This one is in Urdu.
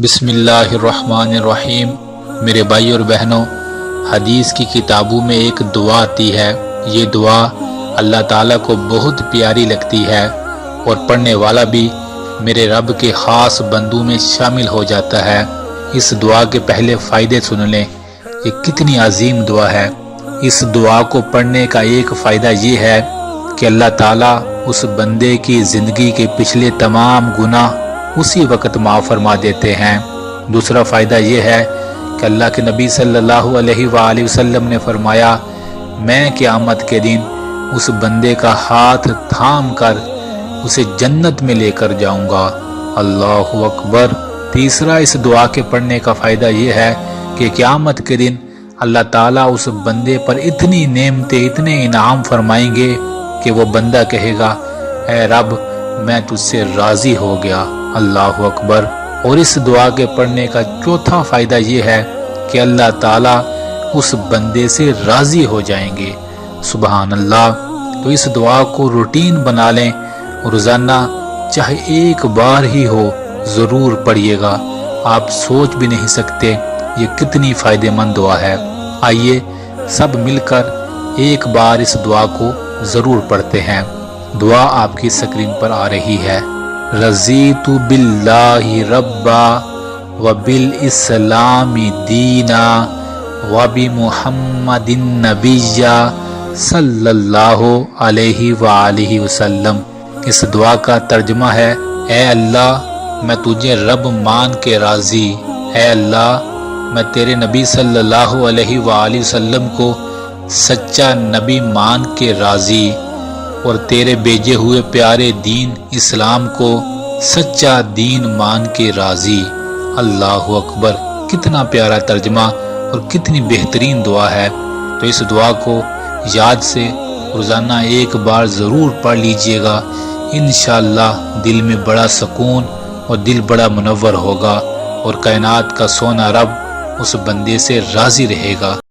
بسم اللہ الرحمن الرحیم۔ میرے بھائی اور بہنوں، حدیث کی کتابوں میں ایک دعا آتی ہے۔ یہ دعا اللہ تعالیٰ کو بہت پیاری لگتی ہے اور پڑھنے والا بھی میرے رب کے خاص بندوں میں شامل ہو جاتا ہے۔ اس دعا کے پہلے فائدے سن لیں، یہ کتنی عظیم دعا ہے۔ اس دعا کو پڑھنے کا ایک فائدہ یہ ہے کہ اللہ تعالیٰ اس بندے کی زندگی کے پچھلے تمام گناہ اسی وقت معاف فرما دیتے ہیں۔ دوسرا فائدہ یہ ہے کہ اللہ کے نبی صلی اللہ علیہ وآلہ وسلم نے فرمایا، میں قیامت کے دن اس بندے کا ہاتھ تھام کر اسے جنت میں لے کر جاؤں گا۔ اللہ اکبر۔ تیسرا اس دعا کے پڑھنے کا فائدہ یہ ہے کہ قیامت کے دن اللہ تعالیٰ اس بندے پر اتنی نعمتیں، اتنے انعام فرمائیں گے کہ وہ بندہ کہے گا، اے رب میں تجھ سے راضی ہو گیا۔ اللہ اکبر۔ اور اس دعا کے پڑھنے کا چوتھا فائدہ یہ ہے کہ اللہ تعالیٰ اس بندے سے راضی ہو جائیں گے۔ سبحان اللہ۔ تو اس دعا کو روٹین بنا لیں، روزانہ چاہے ایک بار ہی ہو ضرور پڑھیے گا۔ آپ سوچ بھی نہیں سکتے یہ کتنی فائدہ مند دعا ہے۔ آئیے سب مل کر ایک بار اس دعا کو ضرور پڑھتے ہیں۔ دعا آپ کی سکرین پر آ رہی ہے۔ رضیت باللہ ربا وبالاسلام دینا وبمحمد نبی صلی اللہ علیہ وآلہ وسلم۔ اس دعا کا ترجمہ ہے، اے اللہ میں تجھے رب مان کے راضی، اے اللہ میں تیرے نبی صلی اللہ علیہ وآلہ وسلم کو سچا نبی مان کے راضی، اور تیرے بھیجے ہوئے پیارے دین اسلام کو سچا دین مان کے راضی۔ اللہ اکبر۔ کتنا پیارا ترجمہ اور کتنی بہترین دعا ہے۔ تو اس دعا کو یاد سے روزانہ ایک بار ضرور پڑھ لیجئے گا۔ انشاءاللہ دل میں بڑا سکون اور دل بڑا منور ہوگا، اور کائنات کا سونا رب اس بندے سے راضی رہے گا۔